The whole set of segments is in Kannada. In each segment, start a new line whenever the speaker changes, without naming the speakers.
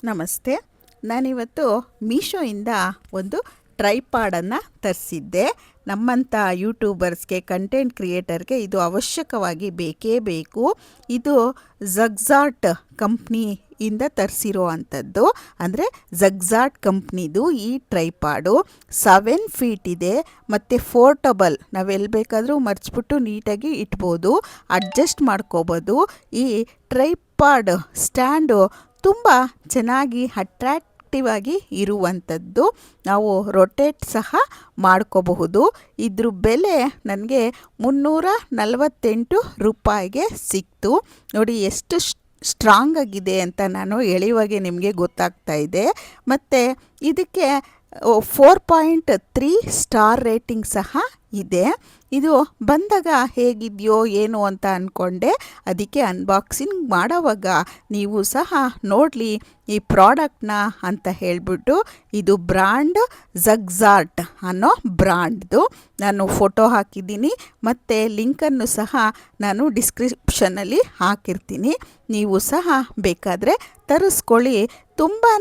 ನಮಸ್ತೆ. ನಾನಿವತ್ತು ಮೀಶೋಯಿಂದ ಒಂದು ಟ್ರೈಪಾಡನ್ನು ತರಿಸಿದ್ದೆ. ನಮ್ಮಂಥ ಯೂಟ್ಯೂಬರ್ಸ್ಗೆ, ಕಂಟೆಂಟ್ ಕ್ರಿಯೇಟರ್ಗೆ ಇದು ಅವಶ್ಯಕವಾಗಿ ಬೇಕೇ ಬೇಕು. ಇದು ಝಗ್ಜಾಟ್ ಕಂಪ್ನಿಯಿಂದ ತರಿಸಿರೋ ಅಂಥದ್ದು. ಅಂದರೆ ಝಗ್ಜಾಟ್ ಕಂಪ್ನಿದು ಈ ಟ್ರೈಪಾಡು 7 ಫೀಟ್ ಇದೆ ಮತ್ತು ಪೋರ್ಟಬಲ್. ನಾವೆಲ್ಲಿ ಬೇಕಾದರೂ ಮರ್ಚ್ಬಿಟ್ಟು ನೀಟಾಗಿ ಇಟ್ಬೋದು, ಅಡ್ಜಸ್ಟ್ ಮಾಡ್ಕೋಬೋದು. ಈ ಟ್ರೈಪಾಡ್ ಸ್ಟ್ಯಾಂಡು ತುಂಬ ಚೆನ್ನಾಗಿ ಅಟ್ರಾಕ್ಟಿವ್ ಆಗಿ ಇರುವಂಥದ್ದು. ನಾವು ರೊಟೇಟ್ ಸಹ ಮಾಡ್ಕೋಬಹುದು. ಇದ್ರ ಬೆಲೆ ನನಗೆ 348 ರೂಪಾಯಿಗೆ ಸಿಕ್ತು. ನೋಡಿ ಎಷ್ಟು ಸ್ಟ್ರಾಂಗ್ ಆಗಿದೆ ಅಂತ ನಾನು ಎಳೆಯುವಾಗೆ ನಿಮಗೆ ಗೊತ್ತಾಗ್ತಾ ಇದೆ. ಮತ್ತು ಇದಕ್ಕೆ 4.3 ಸ್ಟಾರ್ ರೇಟಿಂಗ್ ಸಹ ಇದೆ. ಇದು ಬಂದಾಗ ಹೇಗಿದೆಯೋ ಏನು ಅಂತ ಅಂದ್ಕೊಂಡೆ. ಅದಕ್ಕೆ ಅನ್ಬಾಕ್ಸಿಂಗ್ ಮಾಡೋವಾಗ ನೀವು ಸಹ ನೋಡಲಿ ಈ ಪ್ರಾಡಕ್ಟ್ನ ಅಂತ ಹೇಳಿಬಿಟ್ಟು. ಇದು ಬ್ರ್ಯಾಂಡ್ ಝಗ್ಜಾಟ್ ಅನ್ನೋ ಬ್ರ್ಯಾಂಡ್ದು ನಾನು ಫೋಟೋ ಹಾಕಿದ್ದೀನಿ ಮತ್ತು ಲಿಂಕನ್ನು ಸಹ ನಾನು ಡಿಸ್ಕ್ರಿಪ್ಷನಲ್ಲಿ ಹಾಕಿರ್ತೀನಿ. ನೀವು ಸಹ ಬೇಕಾದರೆ ತರಿಸ್ಕೊಳ್ಳಿ. ತುಂಬಾ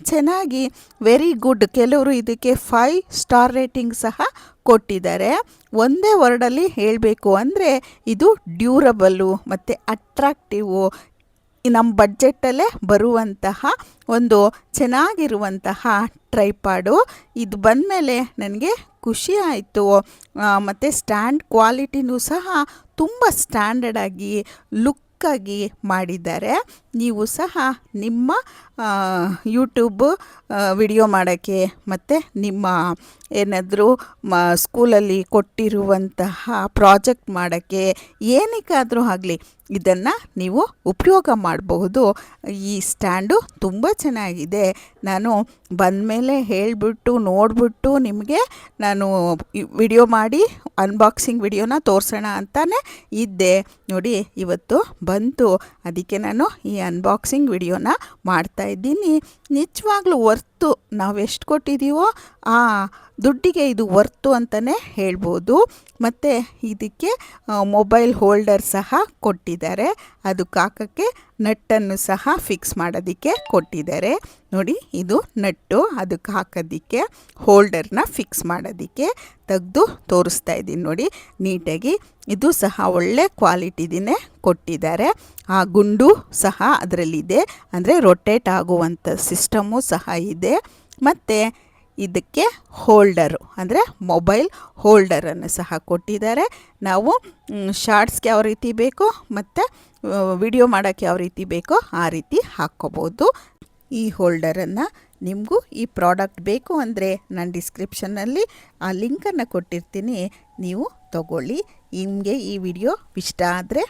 ಚೆನ್ನಾಗಿ ವೆರಿ ಗುಡ್. ಕೆಲವರು ಇದಕ್ಕೆ 5 ಸ್ಟಾರ್ ರೇಟಿಂಗ್ ಸಹ ಕೊಟ್ಟಿದ್ದಾರೆ. ಒಂದೇ ವರ್ಡಲ್ಲಿ ಹೇಳಬೇಕು ಅಂದರೆ ಇದು ಡ್ಯೂರಬಲ್ಲು ಮತ್ತು ಅಟ್ರಾಕ್ಟಿವು, ನಮ್ಮ ಬಡ್ಜೆಟಲ್ಲೇ ಬರುವಂತಹ ಒಂದು ಚೆನ್ನಾಗಿರುವಂತಹ ಟ್ರೈಪಾಡು. ಇದು ಬಂದಮೇಲೆ ನನಗೆ ಖುಷಿ ಆಯಿತು. ಮತ್ತು ಸ್ಟ್ಯಾಂಡ್ ಕ್ವಾಲಿಟಿನೂ ಸಹ ತುಂಬ ಸ್ಟ್ಯಾಂಡರ್ಡಾಗಿ ಲುಕ್ಕಾಗಿ ಮಾಡಿದ್ದಾರೆ. ನೀವು ಸಹ ನಿಮ್ಮ ಯೂಟ್ಯೂಬ್ ವಿಡಿಯೋ ಮಾಡೋಕ್ಕೆ ಮತ್ತು ನಿಮ್ಮ ಏನಾದರೂ ಸ್ಕೂಲಲ್ಲಿ ಕೊಟ್ಟಿರುವಂತಹ ಪ್ರಾಜೆಕ್ಟ್ ಮಾಡೋಕ್ಕೆ ಏನಕ್ಕಾದರೂ ಆಗಲಿ ಇದನ್ನು ನೀವು ಉಪಯೋಗ ಮಾಡಬಹುದು. ಈ ಸ್ಟ್ಯಾಂಡು ತುಂಬ ಚೆನ್ನಾಗಿದೆ. ನಾನು ಬಂದಮೇಲೆ ಹೇಳಿಬಿಟ್ಟು ನೋಡಿಬಿಟ್ಟು ನಿಮಗೆ ನಾನು ವಿಡಿಯೋ ಮಾಡಿ ಅನ್ಬಾಕ್ಸಿಂಗ್ ವಿಡಿಯೋನ ತೋರಿಸೋಣ ಅಂತಲೇ ಇದ್ದೆ. ನೋಡಿ ಇವತ್ತು ಬಂತು, ಅದಕ್ಕೆ ನಾನು ಈ ಅನ್ಬಾಕ್ಸಿಂಗ್ ವಿಡಿಯೋನ ಮಾಡ್ತಾಯಿದ್ದೀನಿ. ನಿಜವಾಗ್ಲೂ ವರ್ತು, ನಾವು ಎಷ್ಟು ಕೊಟ್ಟಿದ್ದೀವೋ ಆ ದುಡ್ಡಿಗೆ ಇದು ವರ್ತು ಅಂತಲೇ ಹೇಳ್ಬೋದು. ಮತ್ತು ಇದಕ್ಕೆ ಮೊಬೈಲ್ ಹೋಲ್ಡರ್ ಸಹ ಕೊಟ್ಟಿದ್ದಾರೆ. ಅದಕ್ಕೆ ಹಾಕೋಕ್ಕೆ ನಟ್ಟನ್ನು ಸಹ ಫಿಕ್ಸ್ ಮಾಡೋದಕ್ಕೆ ಕೊಟ್ಟಿದ್ದಾರೆ. ನೋಡಿ ಇದು ನಟ್ಟು, ಅದಕ್ಕೆ ಹಾಕೋದಕ್ಕೆ ಹೋಲ್ಡರ್ನ ಫಿಕ್ಸ್ ಮಾಡೋದಕ್ಕೆ ತೆಗೆದು ತೋರಿಸ್ತಾ ಇದ್ದೀನಿ. ನೋಡಿ ನೀಟಾಗಿ ಇದು ಸಹ ಒಳ್ಳೆ ಕ್ವಾಲಿಟಿದಿನೇ ಕೊಟ್ಟಿದ್ದಾರೆ. ಆ ಗುಂಡು ಸಹ ಅದರಲ್ಲಿದೆ, ಅಂದರೆ ರೊಟೇಟ್ ಆಗುವಂಥ ಸಿಸ್ಟಮು ಸಹ ಇದೆ. ಮತ್ತು ಇದಕ್ಕೆ ಹೋಲ್ಡರು ಅಂದರೆ ಮೊಬೈಲ್ ಹೋಲ್ಡರನ್ನು ಸಹ ಕೊಟ್ಟಿದ್ದಾರೆ. ನಾವು ಶಾರ್ಟ್ಸ್ಗೆ ಯಾವ ರೀತಿ ಬೇಕೋ ಮತ್ತು ವಿಡಿಯೋ ಮಾಡೋಕ್ಕೆ ಯಾವ ರೀತಿ ಬೇಕೋ ಆ ರೀತಿ ಹಾಕ್ಕೋಬೋದು. ಈ ಹೋಲ್ಡರನ್ನು ನಿಮಗೂ ಈ ಪ್ರಾಡಕ್ಟ್ ಬೇಕು ಅಂದರೆ ನಾನು ಡಿಸ್ಕ್ರಿಪ್ಷನ್ನಲ್ಲಿ ಆ ಲಿಂಕನ್ನು ಕೊಟ್ಟಿರ್ತೀನಿ, ನೀವು ತಗೊಳ್ಳಿ. ನಿಮಗೆ ಈ ವಿಡಿಯೋ ಇಷ್ಟ ಆದರೆ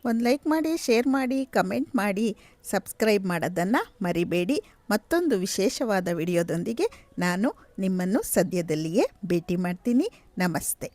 ಒಂದು ಲೈಕ್ ಮಾಡಿ, ಶೇರ್ ಮಾಡಿ, ಕಮೆಂಟ್ ಮಾಡಿ, ಸಬ್ಸ್ಕ್ರೈಬ್ ಮಾಡೋದನ್ನು ಮರಿಬೇಡಿ. ಮತ್ತೊಂದು ವಿಶೇಷವಾದ ವಿಡಿಯೋದೊಂದಿಗೆ ನಾನು ನಿಮ್ಮನ್ನು ಸದ್ಯದಲ್ಲಿಯೇ ಭೇಟಿ ಮಾಡ್ತೀನಿ. ನಮಸ್ತೆ.